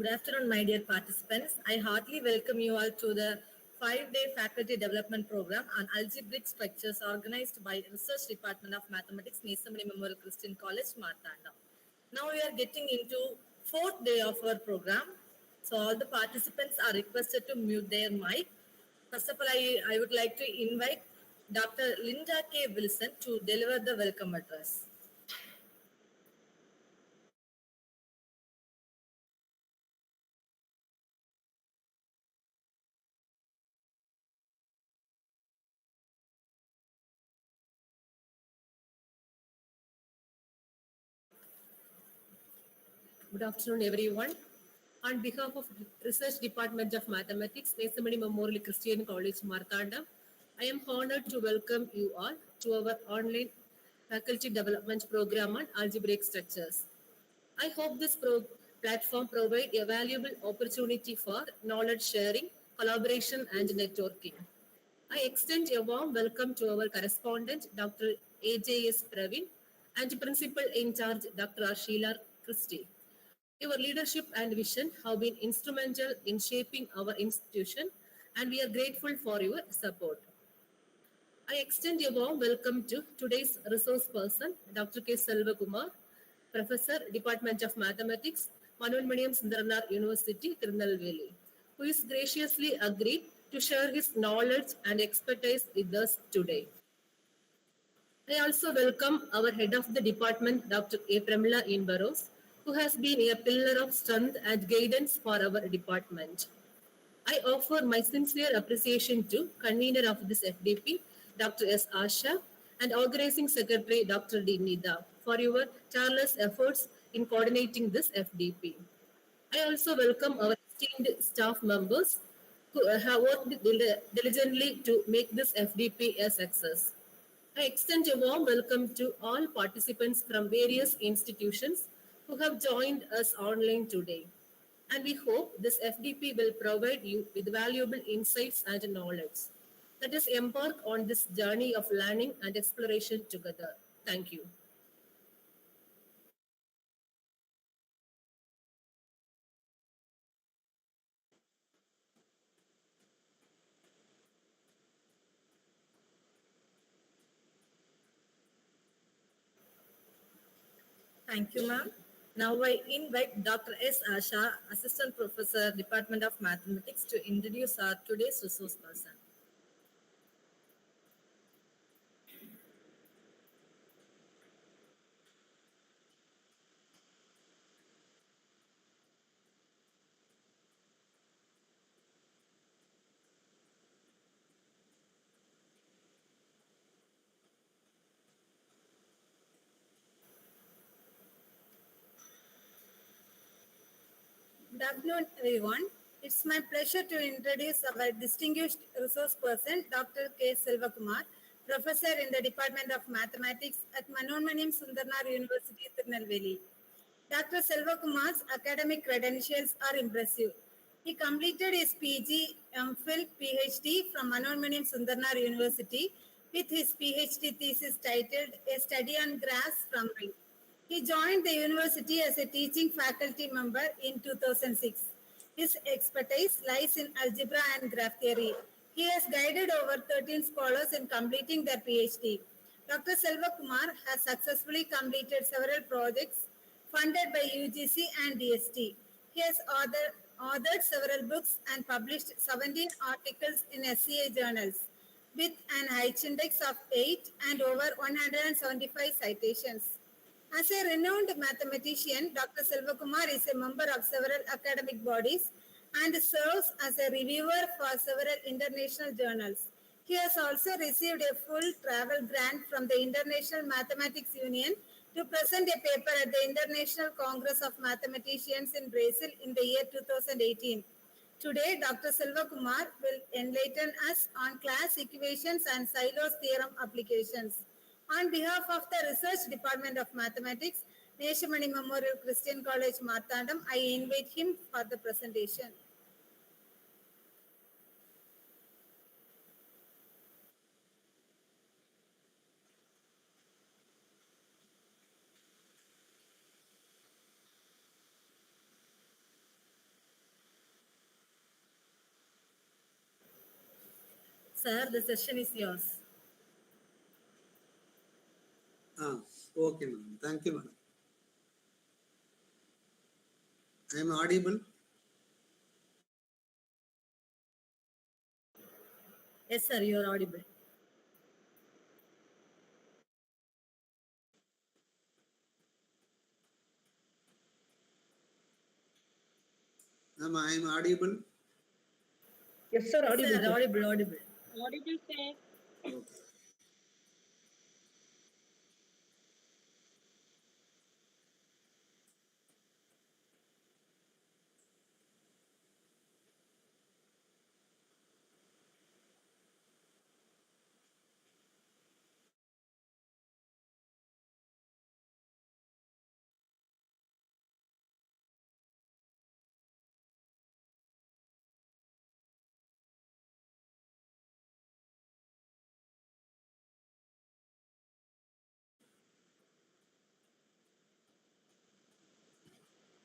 Good afternoon, my dear participants. I heartily welcome you all to the 5-day faculty development program on algebraic structures organized by Research Department of Mathematics, Nesamani Memorial Christian College, Martanda. Now we are getting into fourth day of our program. So all the participants are requested to mute their mic. First of all, I would like to invite Dr. Linda K. Wilson to deliver the welcome address. Good afternoon, everyone. On behalf of Research Department of Mathematics, Nesamani Memorial Christian College, Martanda, I am honored to welcome you all to our online faculty development program on algebraic structures. I hope this platform provides a valuable opportunity for knowledge sharing, collaboration, and networking. I extend a warm welcome to our correspondent, Dr. AJS Praveen, and Principal in charge, Dr. Sheila Christie. Your leadership and vision have been instrumental in shaping our institution, and we are grateful for your support. I extend a warm welcome to today's resource person, Dr. K. Selva Kumar, Professor, Department of Mathematics, Manonmaniam Sundaranath University, Tirunelveli, who is graciously agreed to share his knowledge and expertise with us today. I also welcome our head of the department, Dr. A. Pramila Inbaros, who has been a pillar of strength and guidance for our department. I offer my sincere appreciation to convener of this FDP, Dr. S. Asha, and organizing secretary, Dr. D. Nida, for your tireless efforts in coordinating this FDP. I also welcome our esteemed staff members who have worked diligently to make this FDP a success. I extend a warm welcome to all participants from various institutions who have joined us online today. And we hope this FDP will provide you with valuable insights and knowledge. Let us embark on this journey of learning and exploration together. Thank you. Thank you, ma'am. Now I invite Dr. S. Asha, Assistant Professor, Department of Mathematics, to introduce our today's resource person. Good afternoon, everyone. It's my pleasure to introduce our distinguished resource person, Dr. K. Selva Kumar, Professor in the Department of Mathematics at Manonmaniam Sundaranath University, Tirunelveli. Dr. Selva Kumar's academic credentials are impressive. He completed his PG, MPhil, PhD from Manonmaniam Sundaranath University with his PhD thesis titled A Study on Graphs from Ring. He joined the university as a teaching faculty member in 2006. His expertise lies in algebra and graph theory. He has guided over 13 scholars in completing their PhD. Dr. Selva Kumar has successfully completed several projects funded by UGC and DST. He has authored several books and published 17 articles in SCA journals with an H index of 8 and over 175 citations. As a renowned mathematician, Dr. Selva Kumar is a member of several academic bodies and serves as a reviewer for several international journals. He has also received a full travel grant from the International Mathematics Union to present a paper at the International Congress of Mathematicians in Brazil in the year 2018. Today, Dr. Selva Kumar will enlighten us on class equations and Sylow's theorem applications. On behalf of the Research Department of Mathematics, Neshamani Memorial Christian College, Marthandam, I invite him for the presentation. Sir, the session is yours. Okay, madam. Thank you, madam. I am audible. Yes, sir, you are audible. Ma'am, I am audible. Yes, sir. Yes, Audible. sir, audible, audible. Audible, sir. Okay.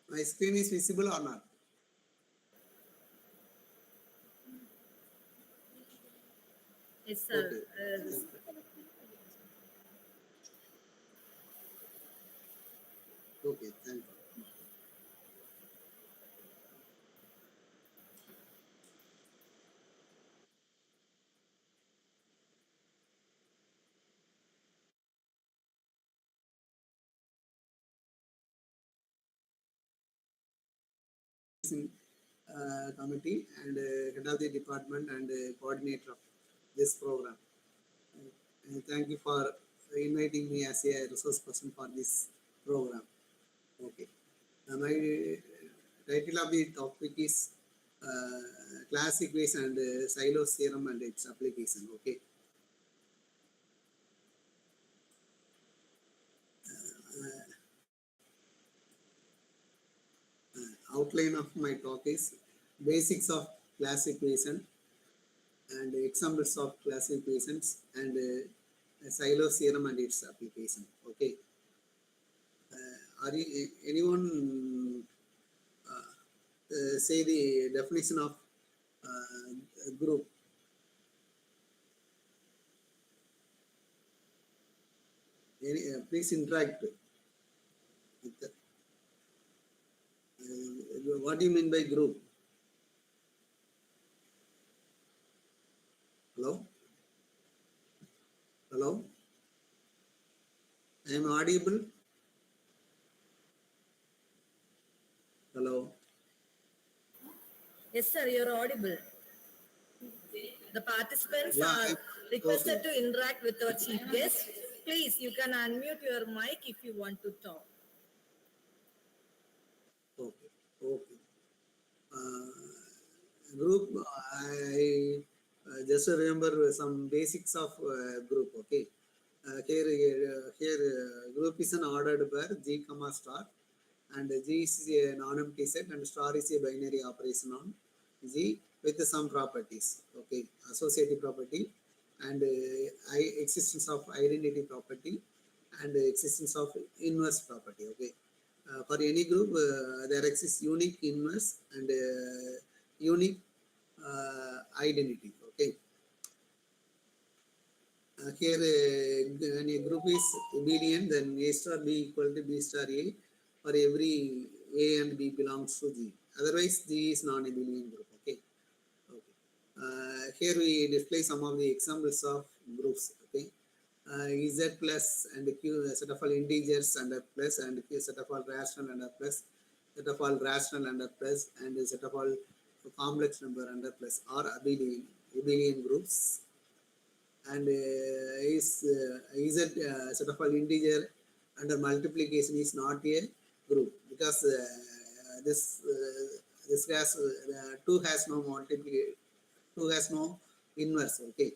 My screen is visible or not? Yes, sir. Okay. Okay, thank you. Committee and head of the department and coordinator of this program. Thank you for inviting me as a resource person for this program. Okay. My title of the topic is class equation and Sylow theorem and its application. Okay. Outline of my talk is basics of class equation and examples of class equations and Sylow theorem and its application. Okay. Anyone say the definition of group? Please interact with the, what do you mean by group? Hello? Hello? I am audible? Hello? Yes, sir, you are audible. The participants Yeah, are requested okay. to interact with our chief guest. Please, you can unmute your mic if you want to talk. Okay. Okay. Group, I just remember some basics of group. Okay. Here group is an ordered pair G comma star, and G is a non-empty set and star is a binary operation on G with some properties. Okay, associative property and existence of identity property and existence of inverse property. Okay. For any group, there exists unique inverse and unique identity. Okay. Here, when a group is abelian, then A star B equal to B star A for every A and B belongs to G. Otherwise, G is non-abelian group. Okay. Okay. Here we display some of the examples of groups. Okay. Z plus and Q set of all integers under plus and Q set of all rational under plus, set of all rational under plus and set of all complex number under plus are abelian groups. And is Z set of all integer under multiplication is not a group because this has 2 has no multiplication, 2 has no inverse. Okay.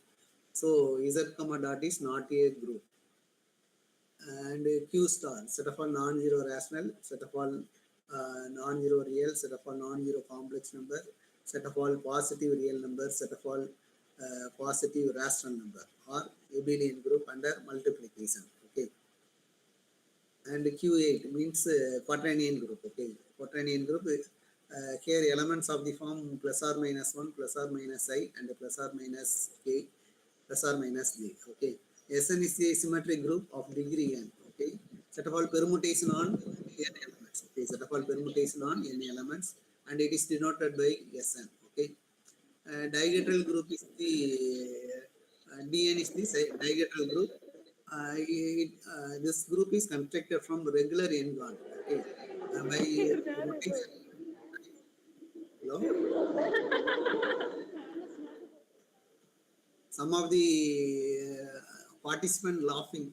So Z comma dot is not a group. And Q star, set of all non-zero rational, set of all non-zero real, set of all non-zero complex number, set of all positive real numbers, set of all positive rational number or abelian group under multiplication. Okay. And Q8 means quaternion group. Okay. Quaternion group here elements of the form plus or minus 1, plus or minus I, and plus or minus k, plus or minus j. Okay. Sn is a symmetric group of degree n. Okay. Set of all permutation on n elements. Okay. Set of all permutation on n elements, and it is denoted by Sn. Okay. Dihedral group is the Dn is the dihedral group. This group is constructed from regular n-gon. Okay. By rotation. Hello. Some of the participant laughing.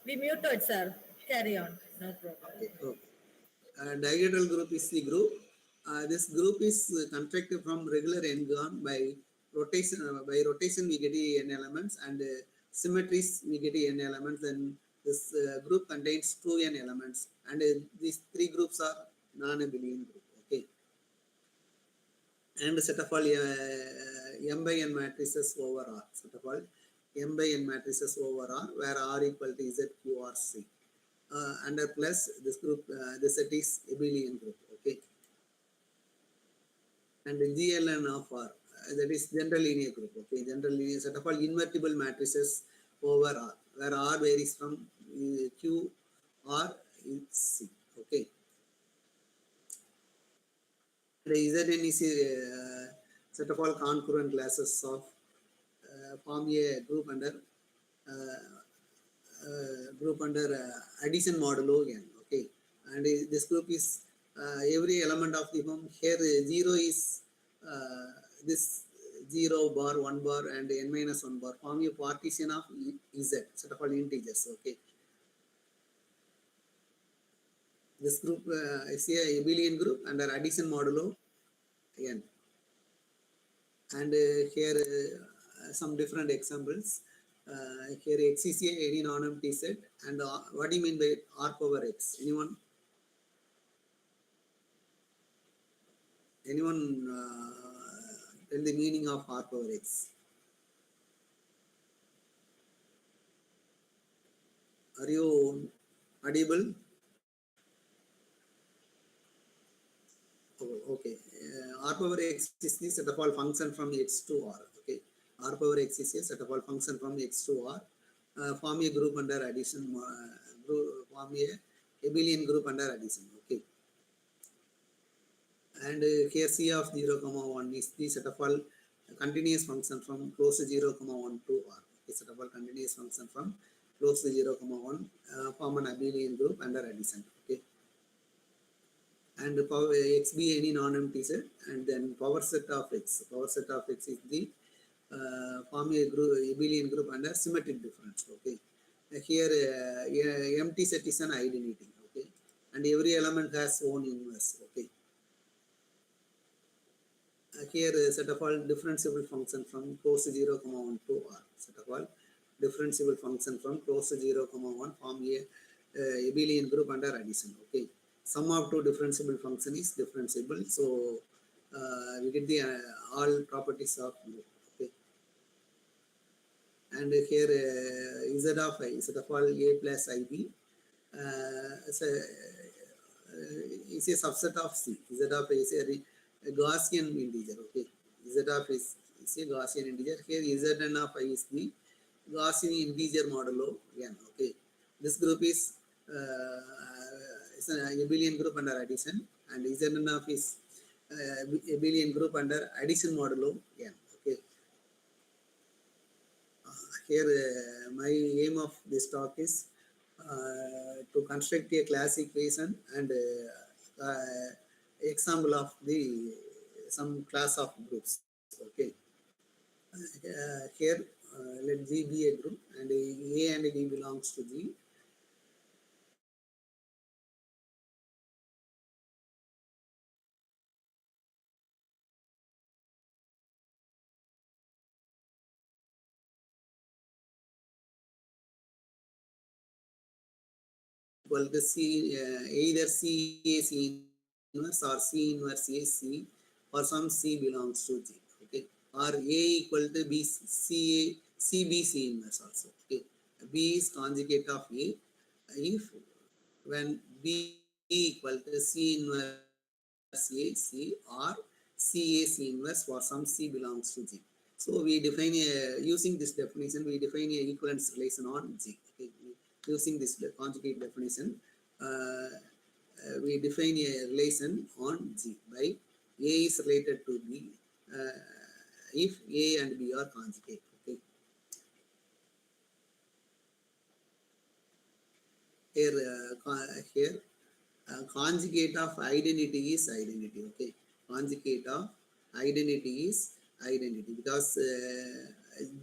We muted, sir. Carry on. No problem. Okay. Okay. Dihedral group is the group. This group is constructed from regular n-gon by rotation. By rotation, we get n elements, and symmetries we get n elements. Then this group contains 2n elements, and these three groups are non-abelian group. Okay. And set of all m by n matrices over R. Set of all m by n matrices over R, where R equal to Z, Q, or C. Under plus this group, this set is abelian group. Okay. And the GLN of R, that is general linear group. Okay. General linear set of all invertible matrices over R, where R varies from Q, R, C. Okay. The Zn is a set of all concurrent classes of form a group under addition modulo n. Okay, and this group is every element of the form. Here 0 is this 0 bar, 1 bar, and n minus 1 bar form a partition of Z, set of all integers. Okay. This group is a abelian group under addition modulo n. And here some different examples. Here x is any non-empty set, and what do you mean by R power x? Anyone tell the meaning of R power x? Are you audible? Oh, okay. R power x is the set of all function from x to R. Okay. R power x is a set of all function from x to R. Form a group under addition. Form a abelian group under addition. Okay. And here C of 0, 1 is the set of all continuous function from close to 0, 1 to R. Okay. Set of all continuous function from close to 0, 1 form an abelian group under addition. Okay. And power x be any non-empty set, and then power set of x. Power set of x is the form a group, abelian group under symmetric difference. Okay. Here empty set is an identity. Okay. And every element has own inverse. Okay. Here set of all differentiable function from close to 0, 1 to R. Set of all differentiable function from close to 0, 1 form a abelian group under addition. Okay. Sum of two differentiable function is differentiable, so we get the all properties of group. Okay. And here z of I, set of all a plus ib is a subset of C. Z of I is a Gaussian integer. Okay. Z of is a Gaussian integer. Here Zn of I is the Gaussian integer modulo n. Okay. This group is an abelian group under addition, and Zn of is abelian group under addition modulo n. Okay. Here my aim of this talk is to construct a class equation and example of the some class of groups. Okay. Here let G be a group, and A and D belongs to G. Equal to C, either C A C inverse or C inverse A C, or some C belongs to G. Okay. Or A equal to B C A C B C inverse also. Okay. B is conjugate of A if when B equal to C inverse A, C or C A C inverse for some C belongs to G. So we define using this definition, we define a equivalence relation on G. Okay. Using this conjugate definition, we define a relation on G by A is related to B if A and B are conjugate. Okay. Here conjugate of identity is identity. Okay, conjugate of identity is identity because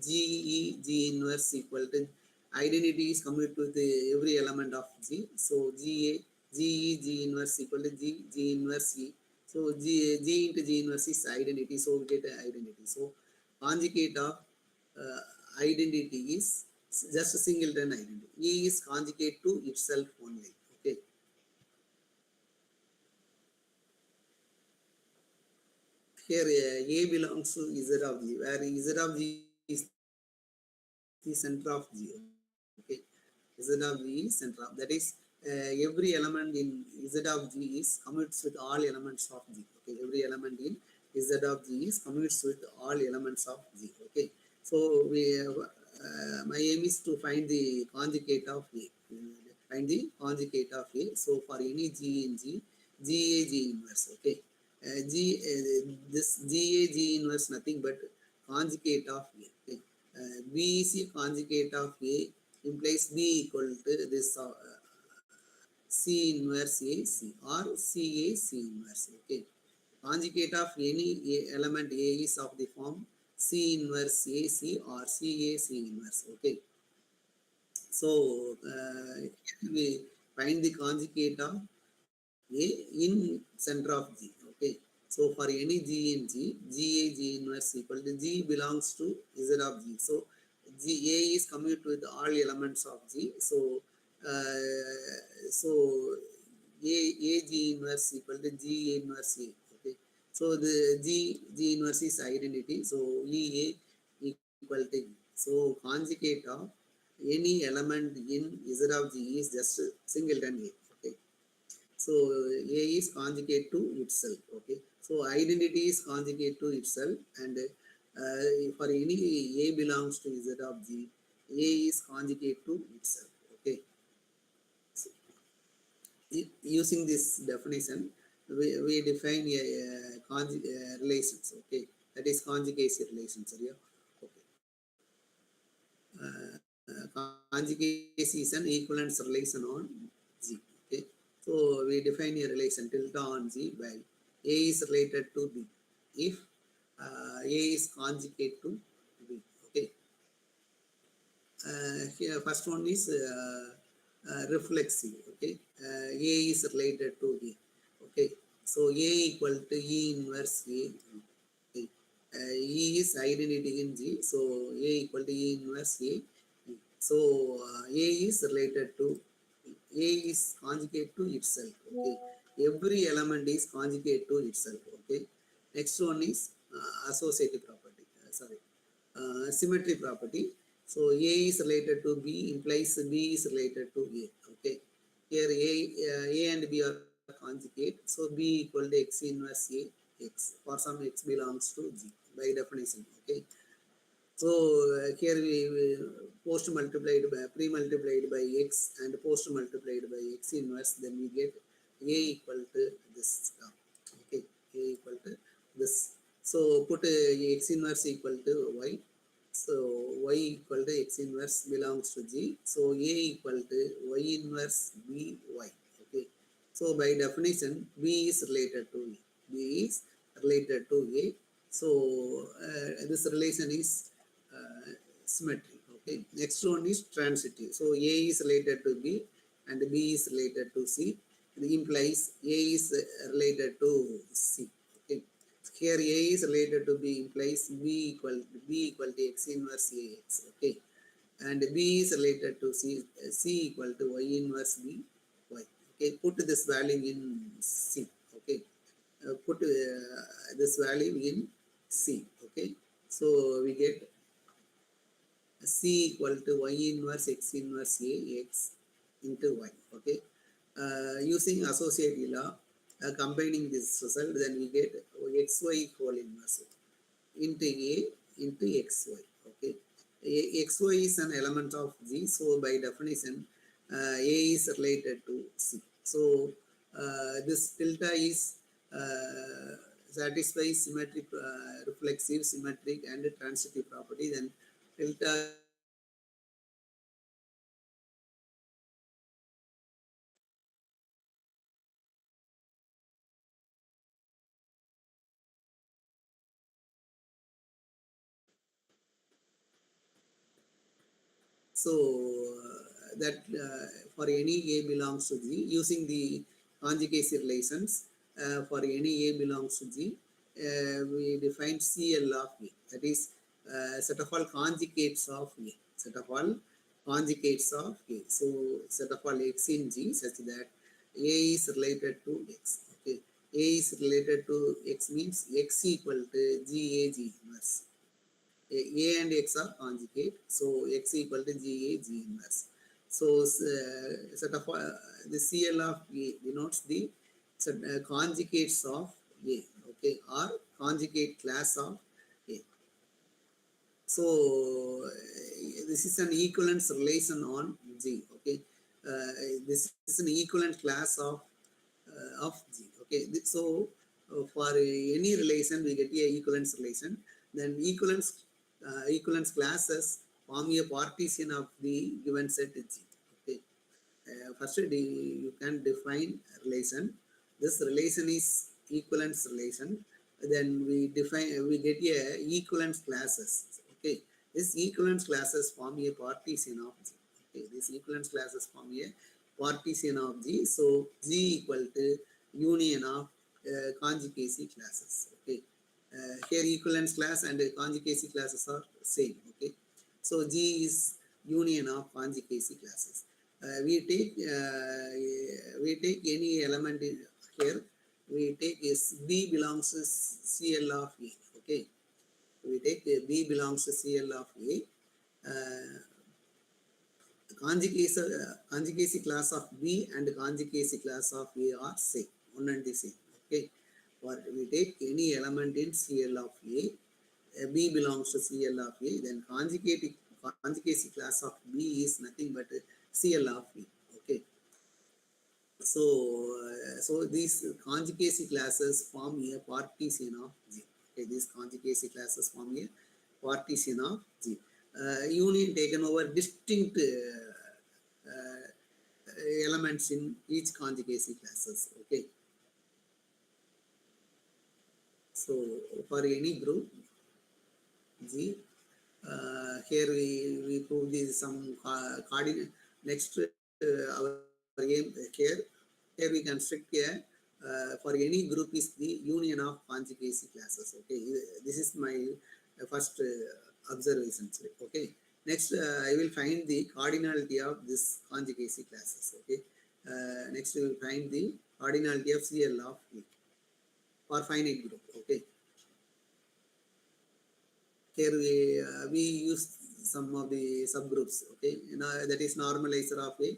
G inverse equal to identity is commute to the every element of G. So G inverse equal to G inverse E. So G into G inverse is identity. So we get identity. So conjugate of identity is just a singleton identity. E is conjugate to itself only. Okay. Here A belongs to Z of G, where Z of G is the center of G. Okay, Z of G is center of, that is every element in Z of G is commutes with all elements of G. Okay, every element in Z of G is commutes with all elements of G. Okay, so we my aim is to find the conjugate of A. Find the conjugate of A. So for any G in G, G A G inverse. Okay. This G inverse nothing but conjugate of A. Okay. B is a conjugate of A implies B equal to this C inverse A C or C A C inverse. Okay. Conjugate of any element A is of the form C inverse A C or C A C inverse. Okay. So we find the conjugate of A in center of G. Okay. So for any G in G, G A G inverse equal to G belongs to Z of G. So G A is commute with all elements of G. So so A G inverse equal to G A inverse A. Okay. So the G inverse is identity. So E A equal to E. So conjugate of any element in Z of G is just singleton A. Okay. So A is conjugate to itself. Okay. So identity is conjugate to itself, and for any A belongs to Z of G, A is conjugate to itself. Okay. So, using this definition, we define a relations. Okay. That is conjugacy relations. Yeah. Okay. Conjugacy is an equivalence relation on G. Okay. So we define a relation tilde on G by A is related to B if A is conjugate to B. Okay. Here first one is reflexive. Okay. A is related to E. Okay. So A equal to E inverse A. Okay. E is identity in G. So A equal to E inverse A. So A is related to A is conjugate to itself. Okay. Every element is conjugate to itself. Okay. Next one is associative property. Symmetry property. So A is related to B implies B is related to A. Okay. Here A and B are conjugate. So B equal to X inverse A X for some X belongs to G by definition. Okay. So here we post multiplied by pre-multiplied by X and post multiplied by X inverse, then we get A equal to this. Okay, A equal to this. So put X inverse equal to Y. So Y equal to X inverse belongs to G. So A equal to Y inverse B Y. Okay. So by definition, B is related to A. B is related to A. So this relation is symmetry. Okay. Next one is transitive. So A is related to B and B is related to C. It implies A is related to C. Okay. Here A is related to B implies B equal to X inverse AX. Okay. And B is related to C. C equal to Y inverse B Y. Okay. Put this value in C. Okay. Put this value in C. Okay. So we get C equal to Y inverse X inverse A X into Y. Okay. using associative law, combining this result, then we get xy whole inverse into A into xy. Okay, xy is an element of G, so by definition, A is related to C. So this delta is satisfies symmetric, reflexive, symmetric, and transitive property. Then delta so that for any A belongs to G, using the conjugacy relations, for any A belongs to G, we define CL of A. That is set of all conjugates of A. Set of all conjugates of A. So set of all X in G such that A is related to X. Okay, A is related to X means X equal to GA G inverse. A and X are conjugate, so X equal to GA G inverse. So set of the CL of A denotes the conjugates of A, okay, or conjugate class of A. So this is an equivalence relation on G, okay. This is an equivalent class of G, okay. So for any relation we get a equivalence relation, then equivalence classes form a partition of the given set G, okay. First you can define relation. This relation is equivalence relation. Then we get a equivalence classes. Okay, this equivalence classes form a partition of G. Okay, this equivalence classes form a partition of G. So G equal to union of conjugacy classes. Okay, here equivalence class and conjugacy classes are same. Okay, so G is union of conjugacy classes. We take any element in here. We take is B belongs to CL of A. Okay, we take B belongs to CL of A. Conjugacy class of B and conjugacy class of A are same, one and the same. Okay, or we take any element in CL of A. B belongs to CL of A, then conjugacy class of B is nothing but CL of B. Okay, so these conjugacy classes form a partition of G. Okay, these conjugacy classes form a partition of G. Union taken over distinct elements in each conjugacy classes. Okay, so for any group G, here we prove this some cardinal. Next, our aim here we construct a for any group is the union of conjugacy classes. Okay, this is my first observation. Okay, next I will find the cardinality of this conjugacy classes. Okay, next we will find the cardinality of CL of A for finite group. Okay. Here we use some of the subgroups, okay, that is normalizer of A,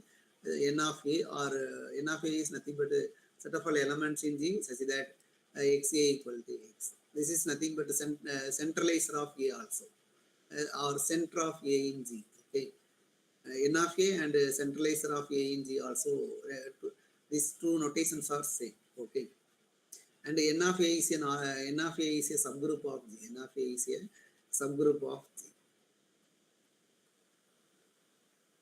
N of A, or N of A is nothing but a set of all elements in G such that XA equal to X. This is nothing but a centralizer of A also, or center of A in G, okay. N of A and centralizer of A in G also, these two notations are same, okay. And N of A is a subgroup of G. N of A is a subgroup of G.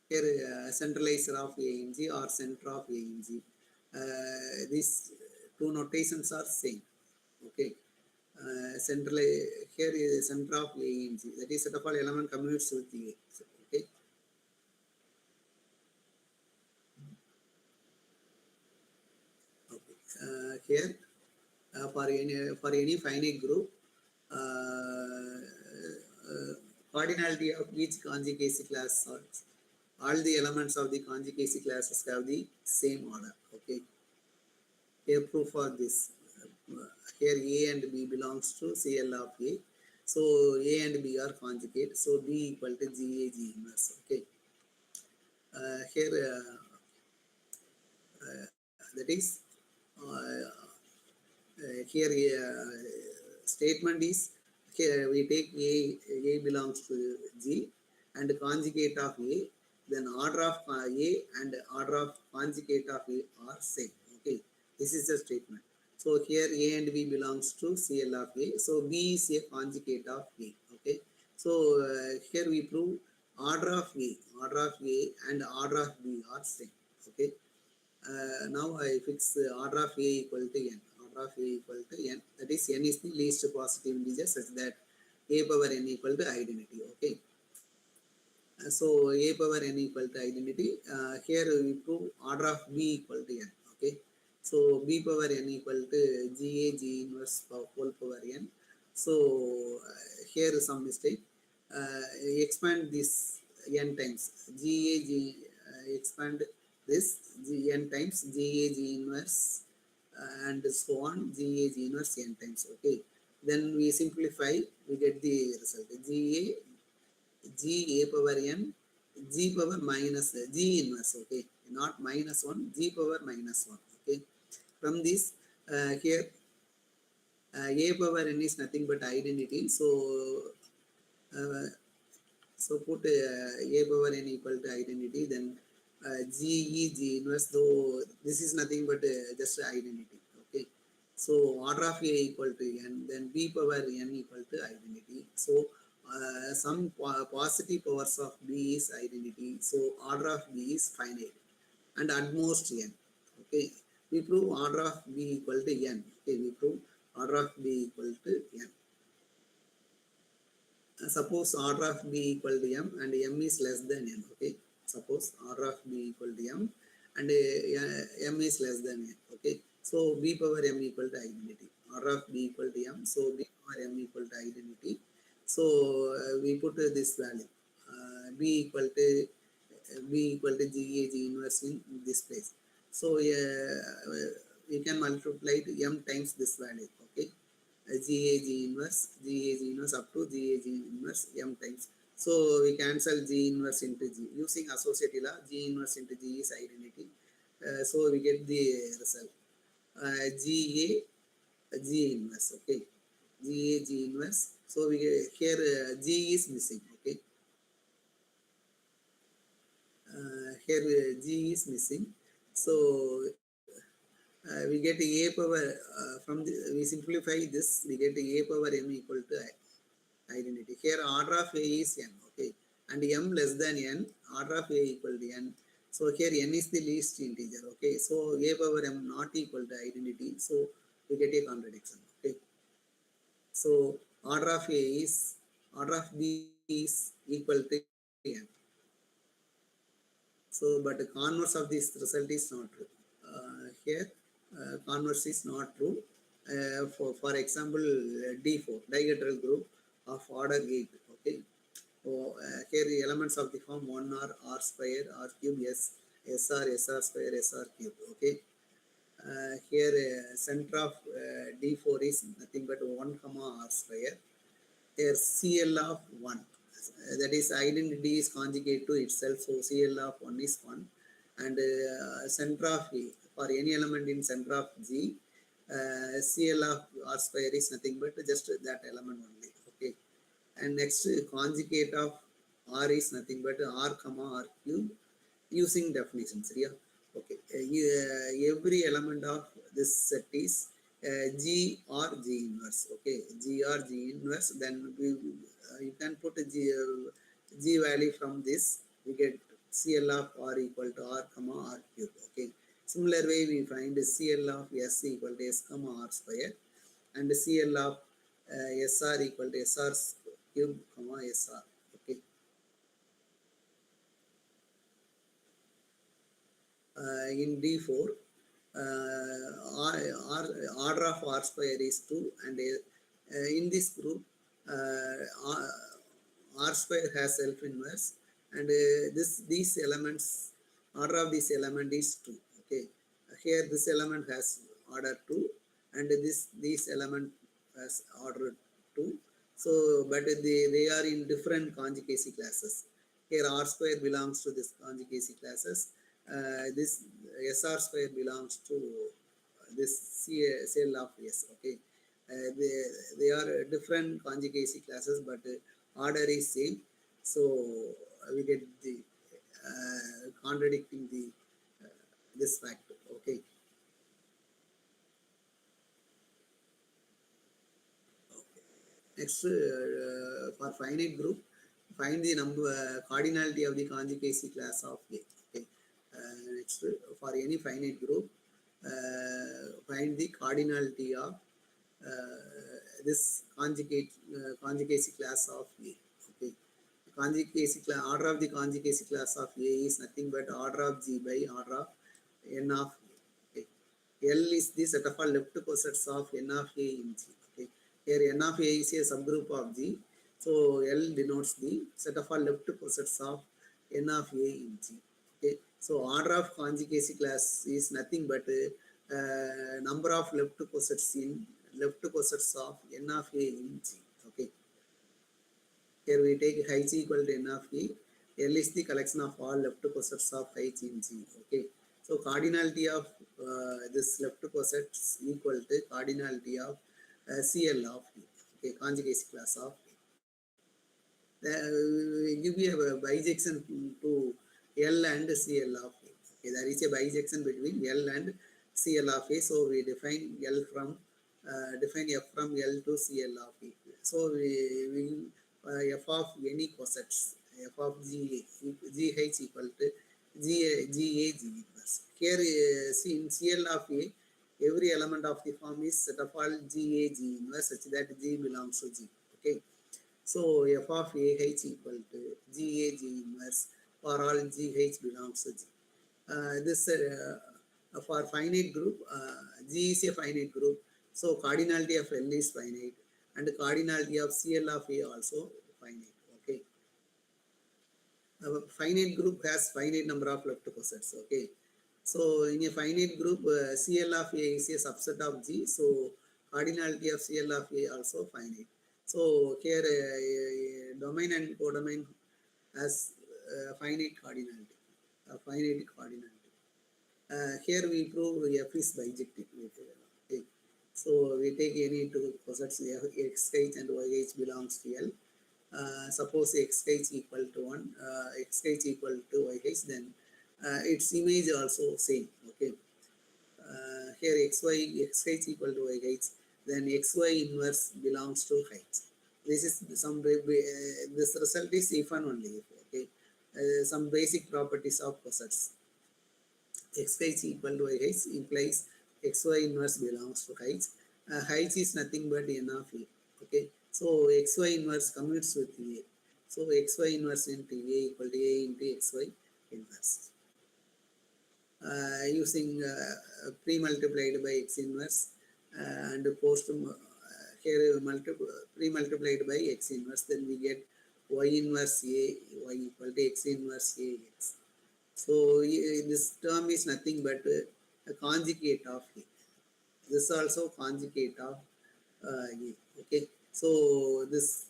Here centralizer of A in G or center of A in G. These two notations are same. Okay. Here is center of A in G. That is set of all element commutes with A. Okay. Okay. Here for any finite group, cardinality of each conjugacy class, or all the elements of the conjugacy classes have the same order. Okay. Here proof for this. Here A and B belongs to CL of A. So A and B are conjugate. So B equal to GA G inverse. Okay. Here that is here statement is here we take A belongs to G and conjugate of A, then order of A and order of conjugate of A are same. Okay, this is the statement. So here A and B belongs to CL of A. So B is a conjugate of A. Okay, so here we prove order of A and order of B are same. Okay. Now I fix order of A equal to n. Order of A equal to n. That is n is the least positive integer such that A power n equal to identity. Okay. So A power n equal to identity. Here we prove order of B equal to n. Okay. So B power n equal to GA G inverse whole power n. So here is some mistake. Expand this n times GA G expand this n times GA G inverse and so on GA G inverse n times. Okay. Then we simplify, we get the result GA G A power n G power minus G inverse. Okay, not minus 1, G power minus 1. Okay, from this here A power n is nothing but identity. So uh, so put A power n equal to identity, then G E G inverse, though this is nothing but just identity. Okay, so order of A equal to n, then B power n equal to identity. So some positive powers of B is identity. So order of B is finite and at most n. Okay, we prove order of B equal to n. Okay, we prove order of B equal to n. Suppose order of B equal to m and m is less than n. Okay, suppose order of B equal to m and m is less than n. Okay, so B power m equal to identity. Order of B equal to m, so B power m equal to identity. So we put this value B equal to GA G inverse in this place. So we can multiply it m times this value. Okay, GAG inverse up to GAG inverse m times. So we cancel G inverse into G using associative law. G inverse into G is identity. So we get the result GA G inverse. Okay, GA G inverse. So we get here G is missing. Okay, here G is missing. So we get A power from the, we simplify this, we get A power m equal to identity. Here order of A is n. Okay, and m less than n, order of A equal to n. So here n is the least integer. Okay, so A power m not equal to identity. So we get a contradiction. Okay, so order of A is, order of B is equal to n. So but the converse of this result is not true. Here converse is not true. For example, D4 dihedral group of order 8. Okay, so here the elements of the form 1 are r square r cube s sr square sr cube. Okay, here center of D4 is nothing but 1 comma r square. Here CL of 1, that is identity is conjugate to itself, so CL of 1 is 1, and center of A, for any element in center of G, CL of r square is nothing but just that element only. Okay, and next conjugate of r is nothing but r comma r cube using definitions. Yeah. Okay, every element of this set is G or G inverse. Okay, G or G inverse, then we, you can put a G value from this, we get CL of r equal to r comma r cube. Okay, similar way we find CL of s equal to s comma r square and CL of SR equal to SR cube comma SR. Okay, in D4 order of r square is 2, and in this group r square has self inverse, and these elements, order of this element is 2. Okay, here this element has order 2 and this element has order 2. So but they are in different conjugacy classes. Here r square belongs to this conjugacy classes, this SR square belongs to this cell of S. Okay, they are different conjugacy classes, but order is same. So we get the contradicting the this fact. Okay. Next, for finite group, find the number cardinality of the conjugacy class of A. Okay. Next, for any finite group, find the cardinality of this conjugacy class of A. Okay. Conjugacy class, order of the conjugacy class of A is nothing but order of G by order of N of A. Okay. L is the set of all left cosets of N of A in G. Okay. Here N of A is a subgroup of G. So L denotes the set of all left cosets of N of A in G. Okay. So order of conjugacy class is nothing but number of left cosets of N of A in G. Okay. Here we take H equal to N of A. L is the collection of all left cosets of H in G. Okay. So cardinality of this left cosets equal to cardinality of CL of A. Okay, conjugacy class of A. Give me a bijection to L and CL of A. Okay, there is a bijection between L and CL of A. So we define L from define F from L to CL of A. So we F of any cosets, F of GH equal to GA G inverse. Here see in CL of A, every element of the form is set of all GA G inverse such that G belongs to G. Okay. So F of AH equal to GA G inverse for all GH belongs to G. This for finite group, G is a finite group. So cardinality of L is finite and the cardinality of CL of A also finite. Okay. A finite group has finite number of left cosets. Okay. So in a finite group, CL of A is a subset of G. So cardinality of CL of A also finite. So here domain and codomain has finite cardinality. Finite cardinality. Here we prove F is bijective. Okay. So we take any two cosets XH and YH belongs to L. Suppose XH equal to 1, XH equal to YH, then its image also same. Okay. Here XH equal to YH, then XY inverse belongs to H. This is some this result is if and only if. Okay. Some basic properties of cosets. XH equal to YH implies XY inverse belongs to H. H is nothing but N of A. Okay. So XY inverse commutes with A. So XY inverse into A equal to A into XY inverse. Using pre-multiplied by X inverse and post here pre-multiplied by X inverse, then we get Y inverse A, Y equal to X inverse A X. So this term is nothing but a conjugate of A. This also conjugate of A. Okay. So this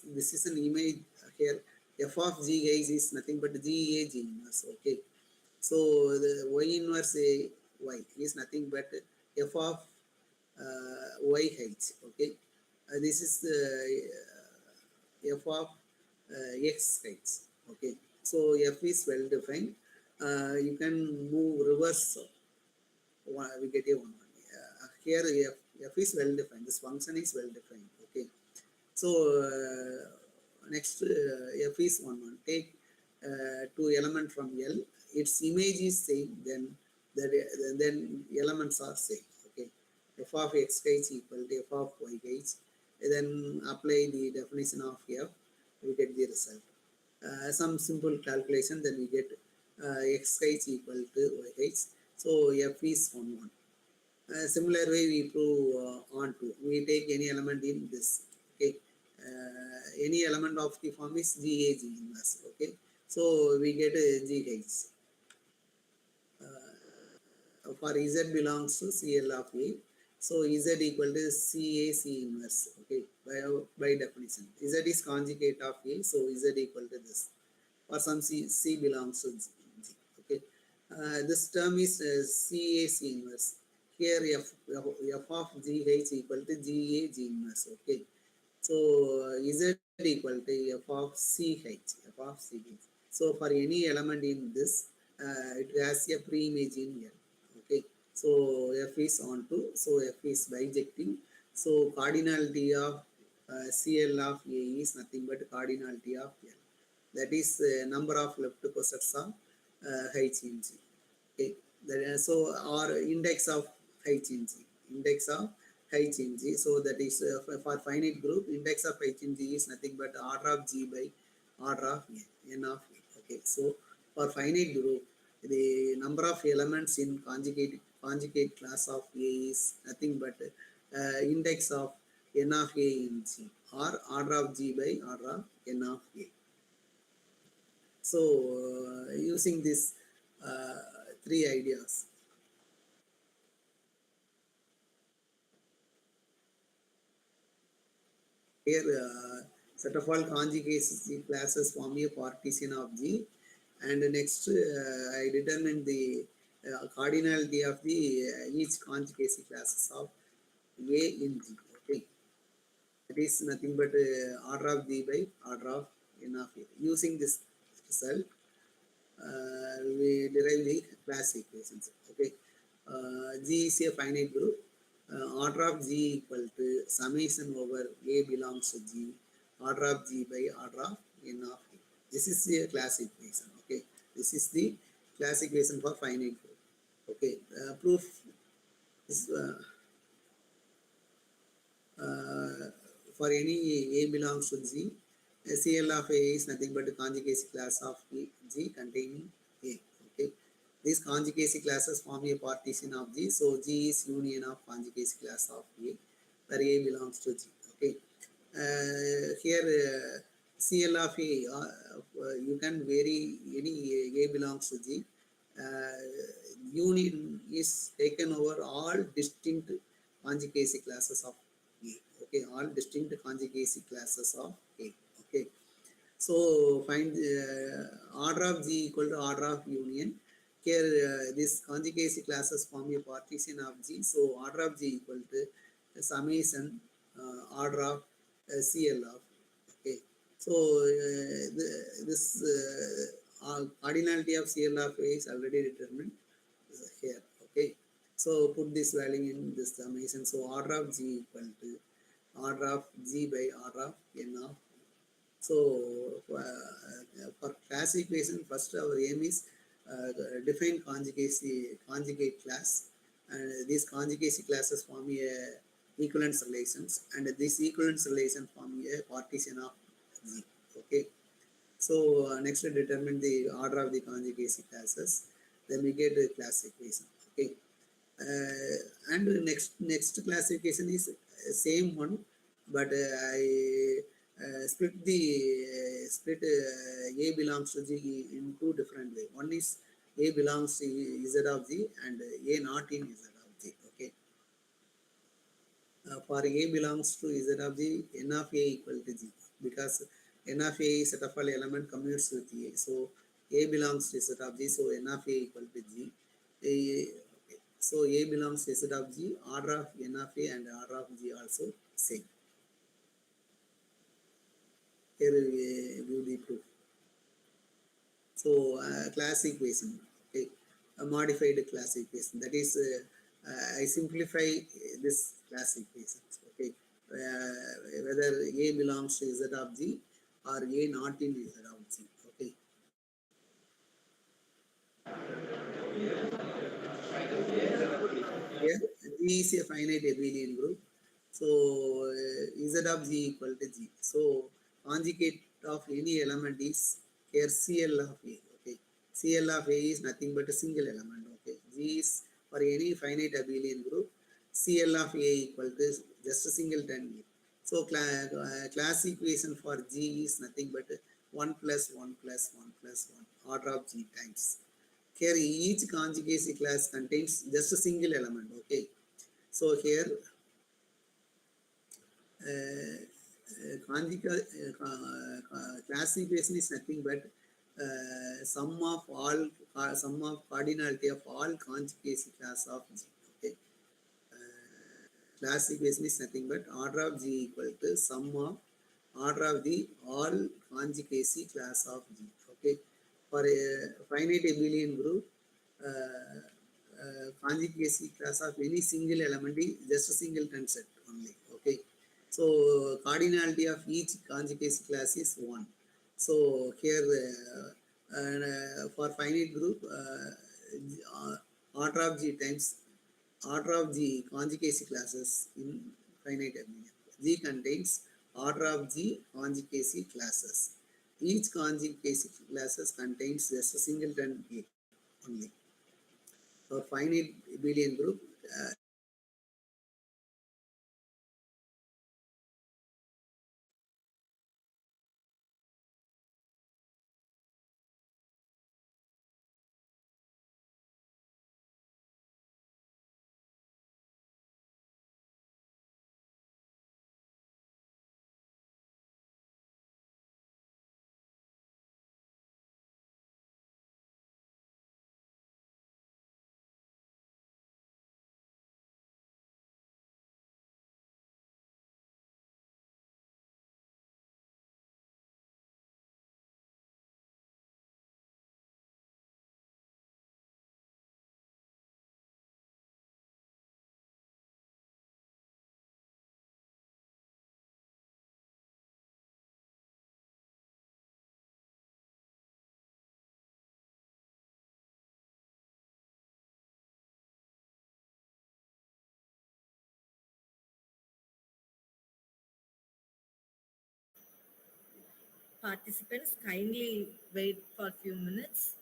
is an image here. F of GH is nothing but GA G inverse. Okay. So the Y inverse A Y is nothing but F of YH. Okay. This is the F of XH. Okay. So F is well defined. You can move reverse. We get a 1. Here F is well defined. This function is well defined. Okay. So next F is 1. Take 2 element from L. Its image is same. Then elements are same. Okay. F of XH equal to F of YH. Then apply the definition of F. We get the result. Some simple calculation, then we get XH equal to YH. So F is 1. Similar way we prove on to. We take any element in this. Okay. Any element of the form is GAG inverse. Okay. So we get GH. For Z belongs to CL of A. So Z equal to CAC inverse. Okay. By definition. Z is conjugate of A. So Z equal to this. For some C belongs to G. Okay. This term is CAC inverse. Here f of GH equal to GA G inverse. Okay. So Z equal to f of CH. F of CH. So for any element in this, it has a pre-image in L. Okay. So F is onto. So F is bijecting. So cardinality of CL of A is nothing but cardinality of L. That is number of left cossets of H in G. Okay. So or index of H in G. Index of H in G. So that is for finite group, index of H in G is nothing but order of G by order of N of A. Okay. So for finite group, the number of elements in conjugate class of A is nothing but index of N of A in G, or order of G by order of N of A. So using this three ideas, here set of all conjugacy classes form a partition of G, and next I determine the cardinality of the each conjugacy classes of A in G. Okay, that is nothing but order of G by order of N of A. Using this result, we derive the class equations. Okay, G is a finite group. Order of G equal to summation over A belongs to G, order of G by order of N of A. This is the class equation. Okay, this is the class equation for finite group. Okay, proof is for any A belongs to G, CL of A is nothing but the conjugacy class of G containing A. Okay, these conjugacy classes form a partition of G. So G is union of conjugacy class of A, where A belongs to G. Okay, here CL of A, you can vary any A belongs to G. Union is taken over all distinct conjugacy classes of A. Okay, all distinct conjugacy classes of A. Okay, so find order of G equal to order of union. Here this conjugacy classes form a partition of G. So order of G equal to summation order of CL of. Okay, so this cardinality of CL of A is already determined here. Okay, so put this value in this summation. So order of G equal to order of G by order of N of. So for class equation, first our aim is define conjugate class, and these conjugacy classes form a equivalence relations, and this equivalence relation form a partition of G. Okay, so next determine the order of the conjugacy classes, then we get the class equation. Okay, and next classification is same one, but I split A belongs to G in two different way. One is A belongs to Z of G and A not in Z of G. Okay, for A belongs to Z of G, N of A equal to G, because N of A is set of all element commutes with A. So A belongs to Z of G, so N of A equal to G. So A belongs to set of G, order of N of A and order of G also same. Here we view the proof. So class equation, okay, a modified class equation. That is, I simplify this class equation. Okay, whether A belongs to Z of G or A not in Z of G. Okay. Here G is a finite abelian group. So Z of G equal to G. So conjugate of any element is here CL of A. Okay, CL of A is nothing but a single element. Okay, G is for any finite abelian group, CL of A equal to just a singleton A. So class equation for G is nothing but 1 plus 1 plus 1 plus 1 order of G times. Here each conjugacy class contains just a single element. Okay, so here class equation is nothing but sum of cardinality of all conjugacy class of G. Okay. Class equation is nothing but order of G equal to sum of order of the all conjugacy class of G. Okay. For a finite abelian group, conjugacy class of any single element is just a singleton set only. Okay. So cardinality of each conjugacy class is 1. So here for finite group, order of G times order of G conjugacy classes in finite abelian. G contains order of G conjugacy classes. Each conjugacy classes contains just a singleton A only. For finite abelian group, Participants, kindly wait for a few minutes.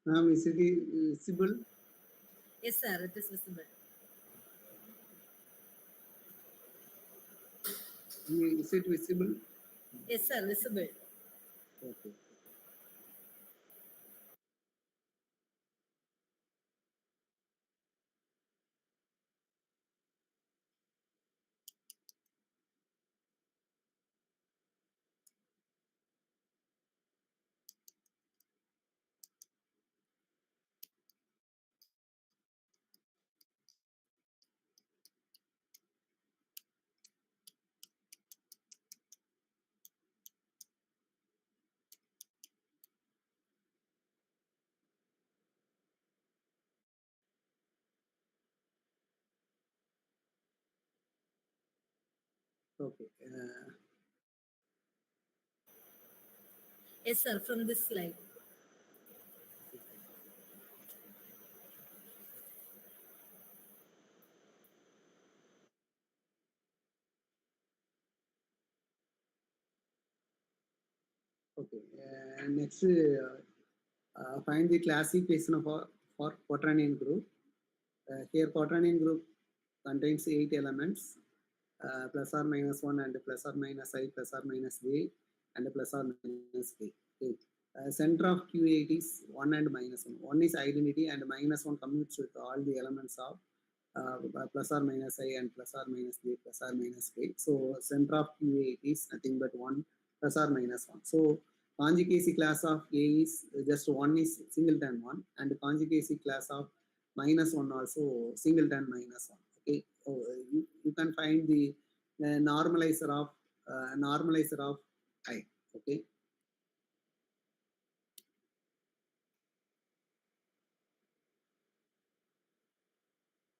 Ma'am, is it visible? Yes, sir, it is visible. Is it visible? Yes, sir, visible. Okay. Okay. Yes, sir, from this slide. Okay. Next, find the classification of for quaternion group. Here, quaternion group contains 8 elements, plus or minus 1 and plus or minus I plus or minus j and plus or minus k. Okay. Center of Q8 is 1 and minus 1. 1 is identity and minus 1 commutes with all the elements of plus or minus I and plus or minus j plus or minus k. So center of Q8 is nothing but 1 plus or minus 1. So conjugacy class of A is just 1 is singleton 1 and conjugacy class of minus 1 also singleton minus 1. Okay, so you can find the normalizer of I. Okay.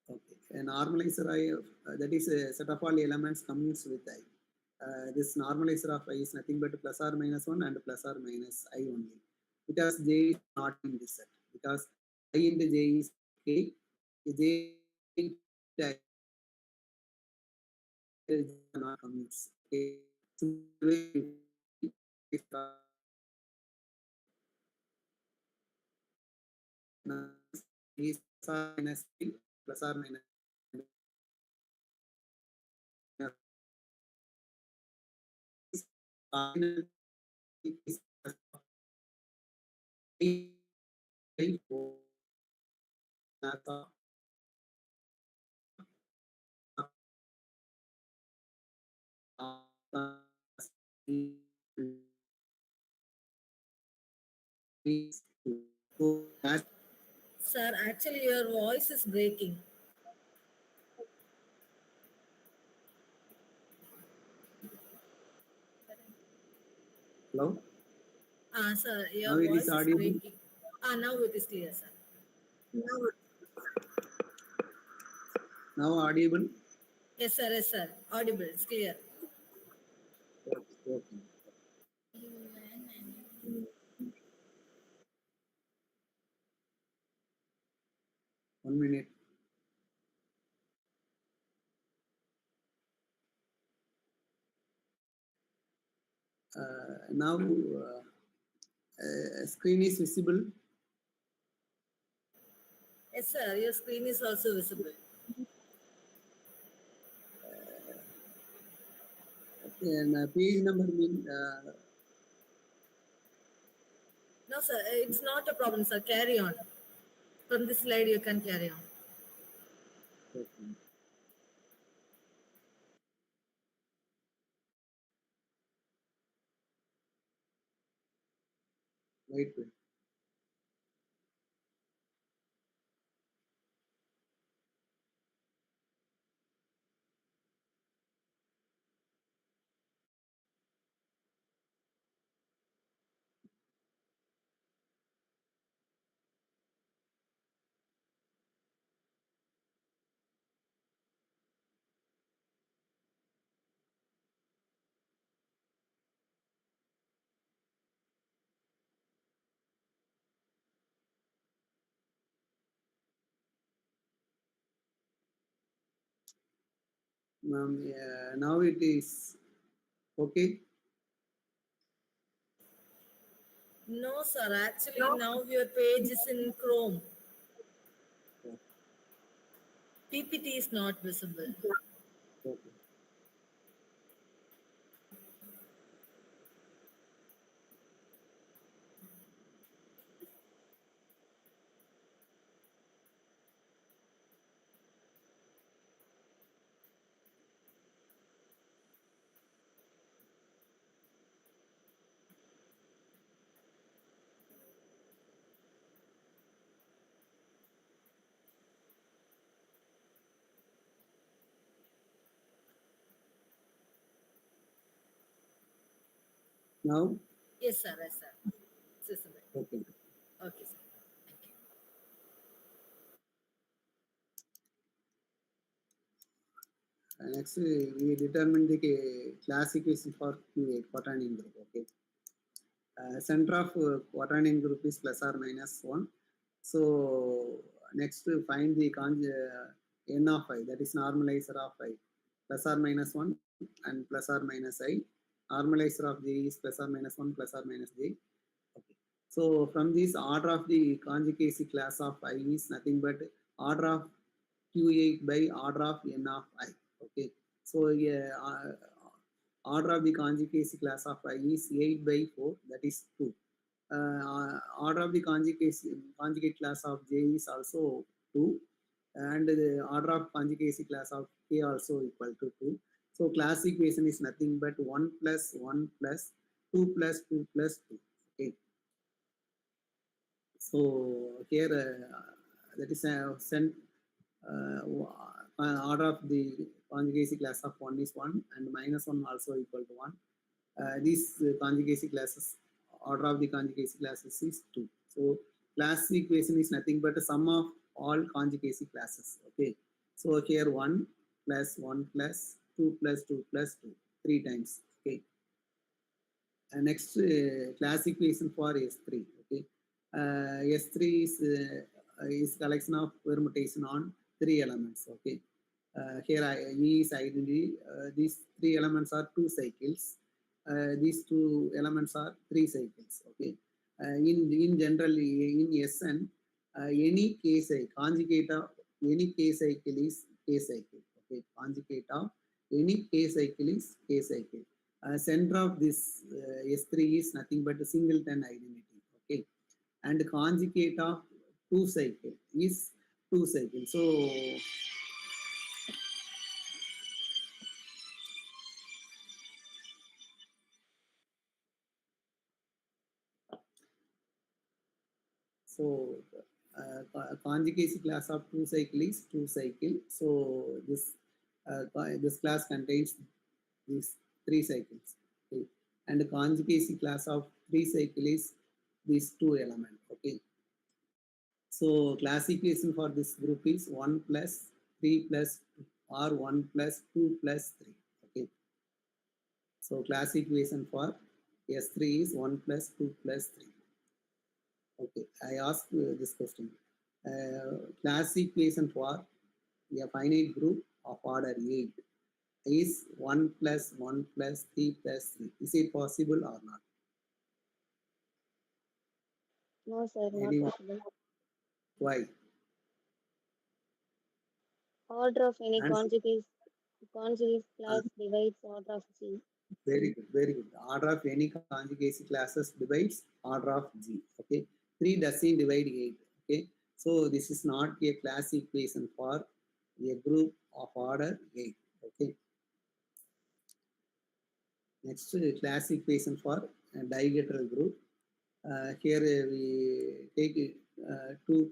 Okay. A normalizer I that is a set of all elements commutes with I. This normalizer of I is nothing but plus or minus 1 and plus or minus I only. Because J is not in this set. Because I into J is K. J into I is not commutes. Okay. So, is plus or minus plus or minus cardinality is so as Sir, actually, your voice is breaking. hello, Sir, now your it is voice is audible. breaking. Now it is clear, sir. Now audible. Yes, sir, yes, sir. Audible, it's clear. Okay. 1 minute. Now screen is visible. Yes, sir, your screen is also visible. And page number mean No, sir, it's not a problem, sir. Carry on. From this slide, you can carry on. okay. Wait. Now it is okay. No, sir. Actually, now your page is in Chrome. PPT is not visible. Okay. Now, Yes, sir. Yes, sir. It's visible. okay. Okay, sir. Thank you. Next, we determine the class equation for QA, quaternion group. Okay. Center of quaternion group is plus or minus 1. So, next to find the n of I, that is normalizer of I, plus or minus 1 and plus or minus I. Normalizer of J is plus or minus 1 plus or minus J. Okay. So, from this order of the conjugacy class of I is nothing but order of Q8 by order of n of I. Okay. So, order of the conjugacy class of I is 8 by 4, that is 2. Order of the conjugate class of J is also 2, and the order of conjugacy class of K also equal to 2. So class equation is nothing but 1 plus 1 plus 2 plus 2 plus 2. Okay. So here that is order of the conjugacy class of 1 is 1 and minus 1 also equal to 1. These conjugacy classes, order of the conjugacy classes is 2. So class equation is nothing but a sum of all conjugacy classes. Okay. So here 1 plus 1 plus 2 plus 2 plus 2, 3 times. Okay. Next class equation for S3. Okay. S3 is collection of permutation on 3 elements. Okay. Here E is identity. These 3 elements are 2 cycles. These 2 elements are 3 cycles. Okay. In generally in Sn, any case conjugate of any k cycle is k cycle. Okay. Conjugate of any k cycle is k cycle. Center of this S3 is nothing but a singleton identity. Okay. And conjugate of 2 cycle is 2 cycle. So conjugacy class of 2 cycle is 2 cycle. So this class contains these 3 cycles. Okay. And the conjugacy class of 3 cycle is these 2 element. Okay. So class equation for this group is 1 plus 3 plus 2 or 1 plus 2 plus 3. Okay. So class equation for S3 is 1 plus 2 plus 3. Okay, I ask this question. Class equation for a finite group of order 8 is 1 plus 1 plus 3 plus 3. Is it possible or not? No, sir, not Anyone? possible. Why? Order of any Answer. conjugacy class divides order of G. Very good, very good. Order of any conjugacy classes divides order of G. Okay, 3 doesn't divide 8. Okay, so this is not a class equation for a group of order 8. Okay, next class equation for a dihedral group. Here we take 2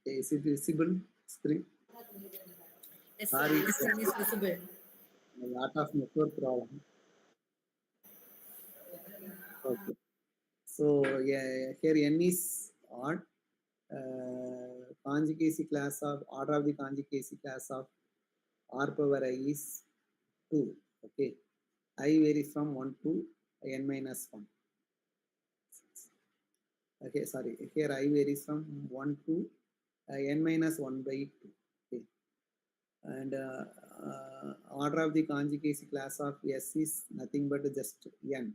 Okay, is it visible screen? Yes, sir. Sorry, The screen is visible. a lot of network problem. Okay. So yeah, here n is odd. Conjugacy class of order of the conjugacy class of r power I is 2. Okay. I varies from 1 to n minus 1. Okay, sorry. Here I varies from 1 to n minus 1 by 2. Okay. And order of the conjugacy class of S is nothing but just n.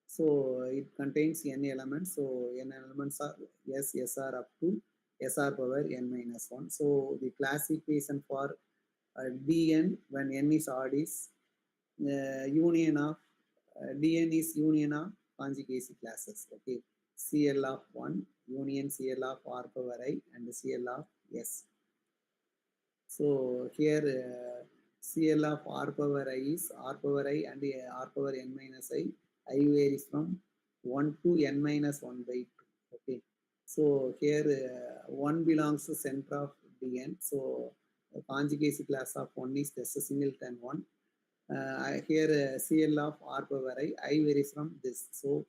So it contains n elements. So n elements are S are up to SR power n minus 1. So the class equation for Dn when n is odd is union of Dn is union of conjugacy classes. Okay, CL of 1 union CL of R power I and CL of S. So here CL of R power I is R power I and R power n minus I. I varies from 1 to n minus 1 by 2. Okay. So here 1 belongs to center of Dn. So conjugacy class of 1 is just a singleton 1. Here CL of R power I varies from this. So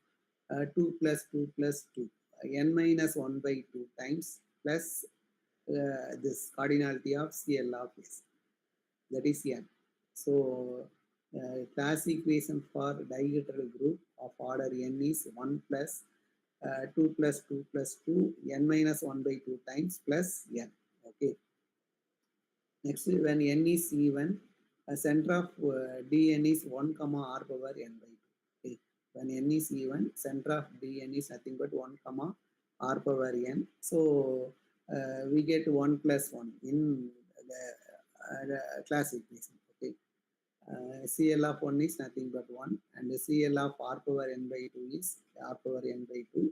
2 plus 2 plus 2. N minus 1 by 2 times plus this cardinality of CL of S, that is n. So class equation for dihedral group of order n is 1 plus 2 plus 2 plus 2 n minus 1 by 2 times plus n. Okay. Next, when n is even, center of dn is 1 comma r power n by 2. Okay. When n is even, center of dn is nothing but 1 comma r power n. So we get 1 plus 1 in the class equation. Okay. CL of 1 is nothing but 1 and the CL of r power n by 2 is r power n by 2.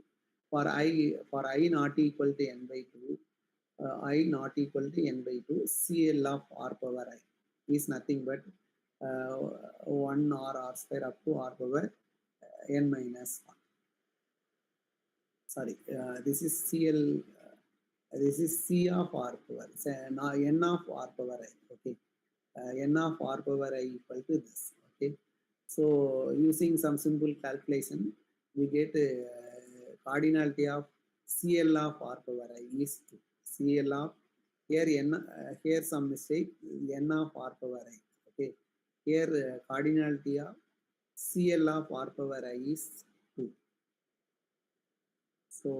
For I not equal to n by 2, I not equal to n by 2, CL of r power I is nothing but 1 or r square up to r power n minus 1. Sorry, this is CL, this is C of r power, n of r power I. Okay, n of r power I equal to this. Okay, so using some simple calculation, we get cardinality of CL of r power I is 2. CL of here n here some mistake n of r power I. Okay, here cardinality of CL of r power I is 2. So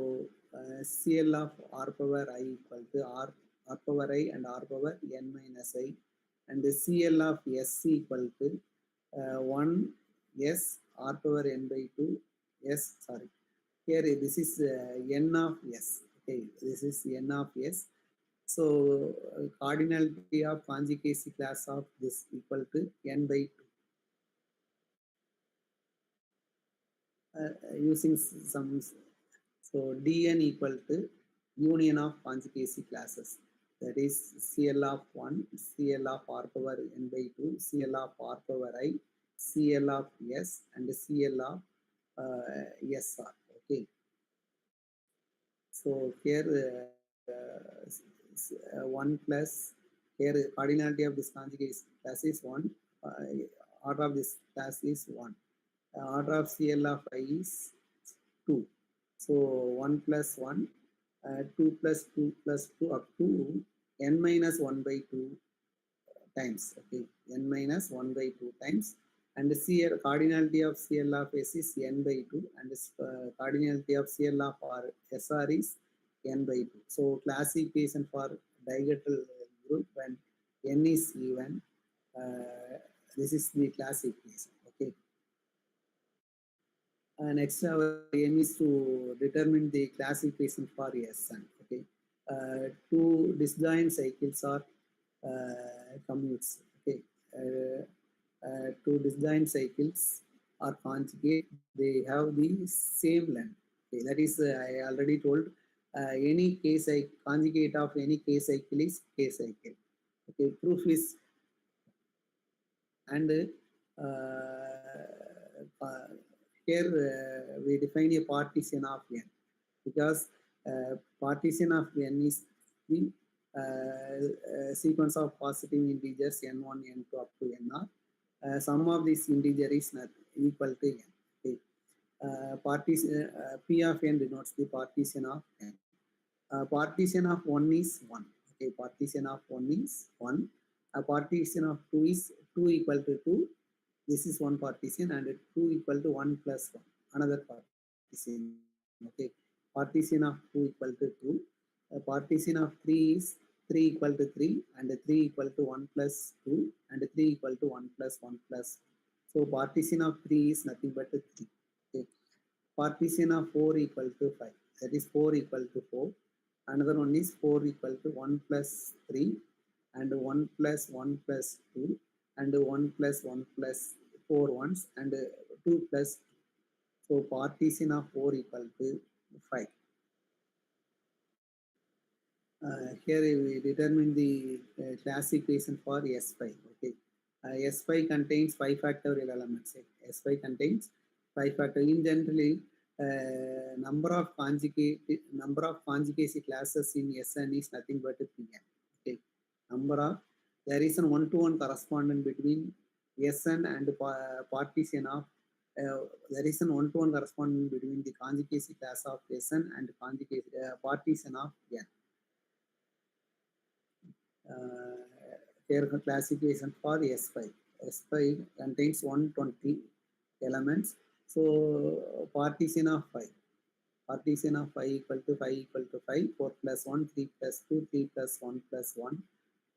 CL of r power I equal to r power I and r power n minus I, and the CL of S equal to 1 S r power n by 2 S. Sorry, here this is n of S. Okay, this is n of S. So cardinality of conjugacy class of this equal to n by 2. Using some, so dn equal to union of conjugacy classes, that is CL of 1 CL of r power n by 2 CL of r power I CL of S and CL of SR. Okay, so here 1 plus, here cardinality of this conjugate class is 1, order of this class is 1, order of CL of I is 2. So 1 plus 1, 2 plus 2 plus 2 up to n minus 1 by 2 times. Okay, n minus 1 by 2 times, and CL cardinality of CL of S is n by 2 and cardinality of CL of SR is n by 2. So class equation for dihedral group when n is even, this is the class equation. Okay. Next, our aim is to determine the class equation for Sn. Okay, two disjoint cycles are commutes. Okay, two disjoint cycles are conjugate. They have the same length. Okay, that is I already told. Any conjugate of any k cycle is k cycle. Okay, proof is, and here we define a partition of n because partition of n is the sequence of positive integers n1, n2 up to nr. Sum of this integer is not equal to n. Okay. P of n denotes the partition of n. Partition of 1 is 1. Okay, partition of 1 is 1. A partition of 2 is 2 equal to 2. This is one partition, and 2 equal to 1 plus 1. Another partition. Okay, partition of 2 equal to 2. A partition of 3 is 3 equal to 3, and 3 equal to 1 plus 2, and 3 equal to 1 plus 1 plus 1. So partition of 3 is nothing but 3. Okay. Partition of 4 equal to 5. That is 4 equal to 4. Another one is 4 equal to 1 plus 3, and 1 plus 1 plus 2, and 1 plus 1 plus 4 ones, and 2 plus 2. So partition of 4 equal to 5. Here we determine the class equation for S5. Okay, S5 contains 5 factorial elements. S5 contains 5 factorial. In generally, number of conjugacy classes in Sn is nothing but Pn. Okay, there is a one-to-one correspondence between Sn and partition of. There is an one-to-one correspondence between the conjugacy class of Sn and partition of n. Here classification for S5. S5 contains 120 elements. So partition of 5. Partition of 5 equal to 5 equal to 5. 4 plus 1, 3 plus 2, 3 plus 1 plus 1,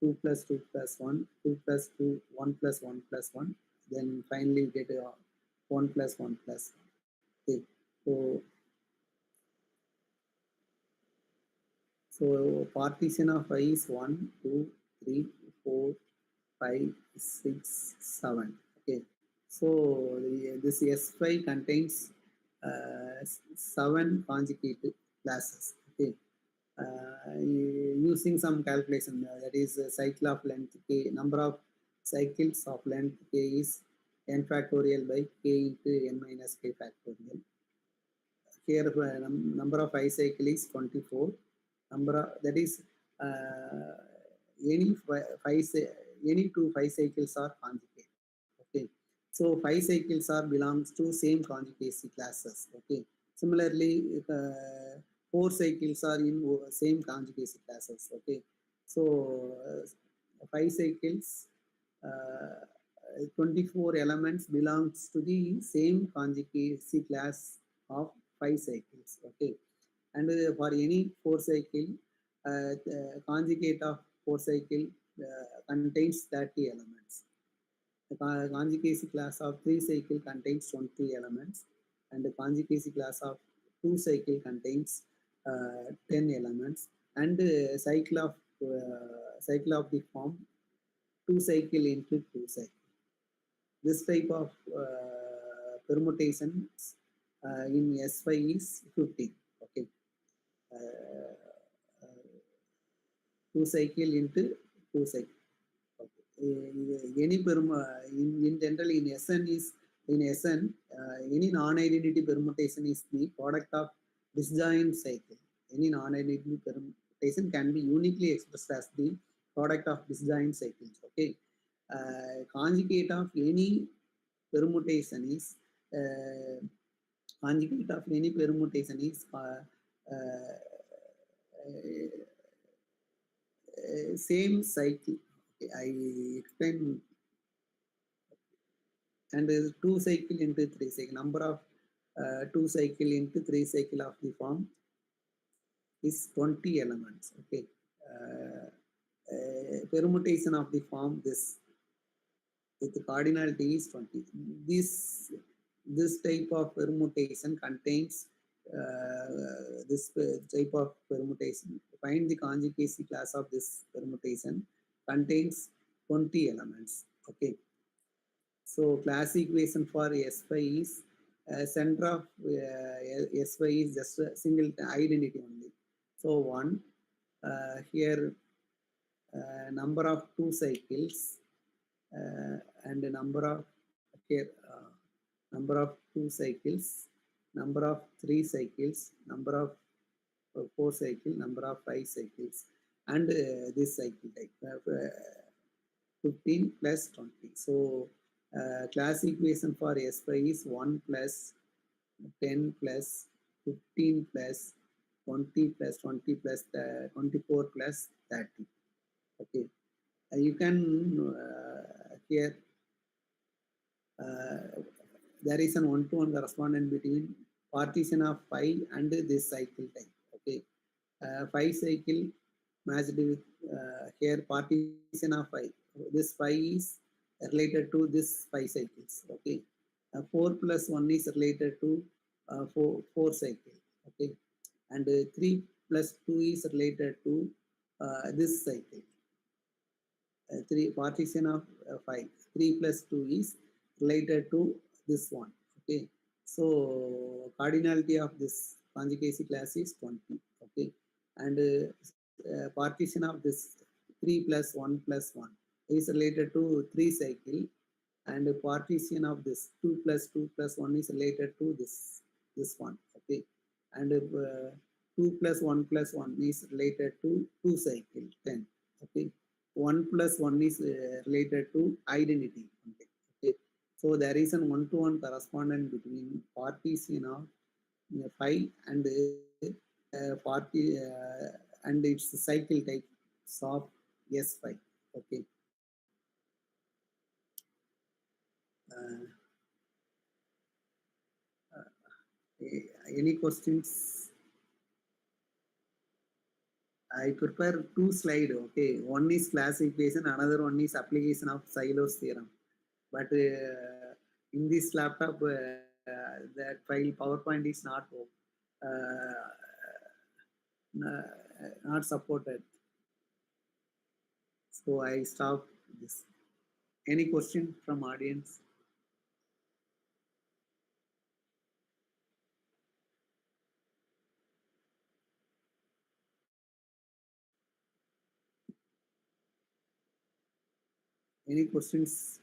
2 plus 2 plus 1, 2 plus 2, 1 plus 1 plus 1. Then finally we get 1 plus 1 plus 1. Okay. So partition of 5 is 1, 2, 3, 4, 5, 6, 7. Okay. So this S5 contains 7 conjugate classes. Okay. Using some calculation, that is cycle of length k, number of cycles of length k is n factorial by k into n minus k factorial. Here number of I cycle is 24. That is any 2 5 cycles are conjugate. Okay, so 5 cycles belongs to same conjugacy classes. Okay, similarly 4 cycles are in same conjugacy classes. Okay, so 5 cycles 24 elements belongs to the same conjugacy class of 5 cycles. Okay, and for any 4 cycle, the conjugate of 4 cycle contains 30 elements. The conjugacy class of 3 cycle contains 20 elements, and the conjugacy class of 2 cycle contains 10 elements, and the cycle of the form 2 cycle into 2 cycle. This type of permutations in S5 is 15. Okay. 2 cycle into 2 cycle. Okay. Any in general in Sn any non-identity permutation is the product of disjoint cycle. Any non-identity permutation can be uniquely expressed as the product of disjoint cycles. Okay. Conjugate of any permutation is same cycle. Okay, I explain. And 2 cycle into 3 cycle. Number of 2 cycle into 3 cycle of the form is 20 elements. Okay. Permutation of the form this with the cardinality is 20. This type of permutation contains this type of permutation. Find the conjugacy class of this permutation contains 20 elements. Okay. So class equation for S5 is center of S5 is just a single identity only. So 1 here number of 2 cycles and number of here number of 2 cycles, number of 3 cycles, number of 4 cycles, number of 5 cycles. and this cycle type 15 plus 20. So class equation for S5 is 1 plus 10 plus 15 plus 20 plus 20 plus 24 plus 30. Okay, you can here there is an one-to-one correspondence between partition of phi and this cycle type. Okay, phi cycle matched with here partition of phi. This phi is related to this phi cycles. Okay, 4 plus 1 is related to 4 cycle. Okay, and 3 plus 2 is related to this cycle. 3 partition of 5. 3 plus 2 is related to this one. Okay, so cardinality of this conjugacy class is 20. Okay, and partition of this 3 plus 1 plus 1 is related to 3 cycle, and partition of this 2 plus 1 is related to this one. Okay, and 2 plus 1 plus 1 is related to 2 cycle 10. Okay, 1 plus 1 is related to identity. Okay. Okay. So there is an one-to-one correspondence between partition of phi and and its cycle type of S5. Okay. Uh, any questions? I prepare 2 slides. Okay, one is class equation, another one is application of Sylow's theorem. But in this laptop, that file PowerPoint is not supported. So I stop this. Any question from audience? Any questions?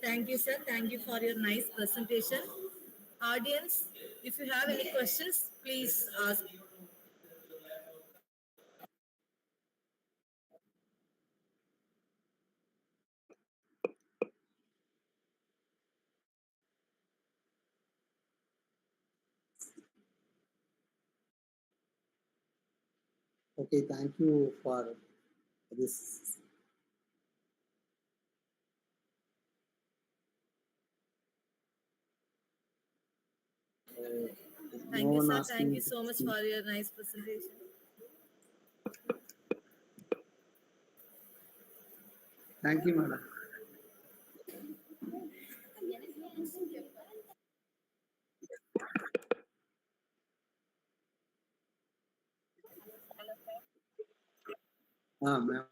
Thank you, sir. Thank you for your nice presentation. Audience, if you have any questions, please ask. Okay, thank you for this. Thank No you, one sir. Thank asking you so much question. for your nice presentation. Thank you, madam. Ma'am.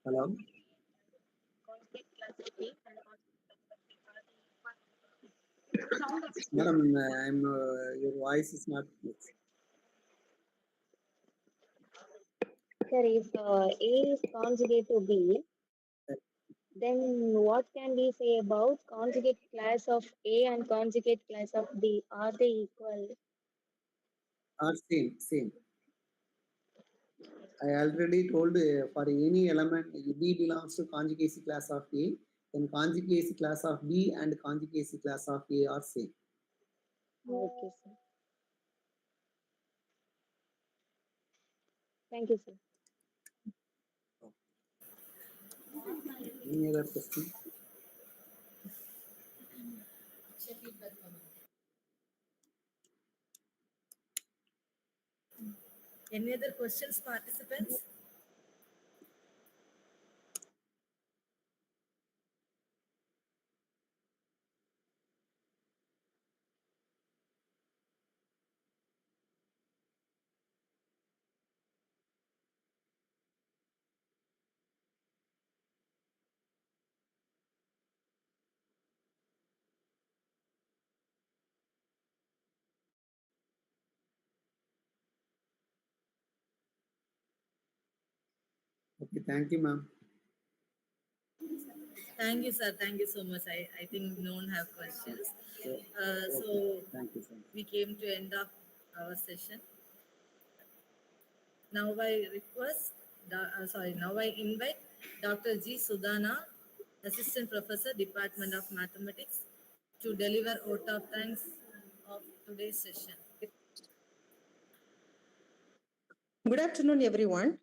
Hello. Madam, your voice is not clear. Sir, if A is conjugate to B, then what can we say about conjugate class of A and conjugate class of B? Are they equal? Same. I already told for any element B belongs to conjugacy class of A, then conjugacy class of B and conjugacy class of A are same. Okay, sir. Thank you, sir. Any other question? Any other questions, participants? Okay, thank you, ma'am. Thank you, sir. Thank you so much. I think no one have questions. So Thank you, sir. we came to end of our session. Now I request, now I invite Dr. G. Sudhana, Assistant Professor, Department of Mathematics, to deliver vote of thanks of today's session. Good afternoon, everyone.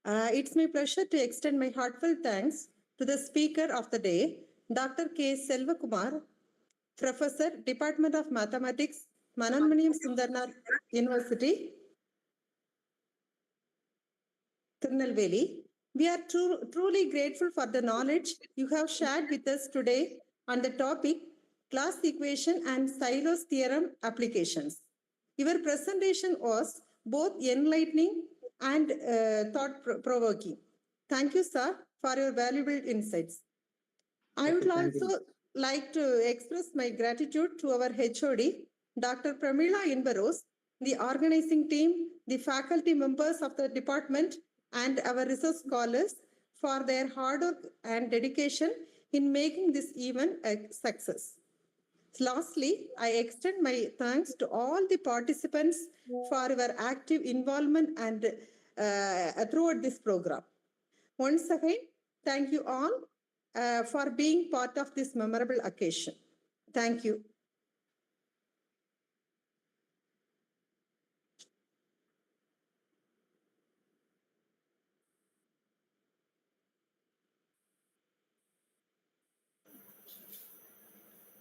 It's my pleasure to extend my heartfelt thanks to the speaker of the day, Dr. K. Selva Kumar, Professor, Department of Mathematics, Mananmaniam Sundarnar University, Tirunelveli. We are truly grateful for the knowledge you have shared with us today on the topic class equation and Sylow's theorem applications. Your presentation was both enlightening and thought-provoking. Thank you, sir, for your valuable insights. I would Thank you. also like to express my gratitude to our HOD, Dr. Pramila Inbaros, the organizing team, the faculty members of the department, and our research scholars for their hard work and dedication in making this event a success. Lastly, I extend my thanks to all the participants for your active involvement and throughout this program. Once again, thank you all for being part of this memorable occasion. Thank you.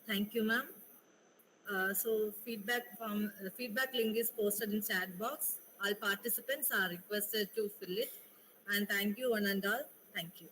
Thank you, ma'am. So the feedback link is posted in chat box. All participants are requested to fill it. And thank you one and all. Thank you.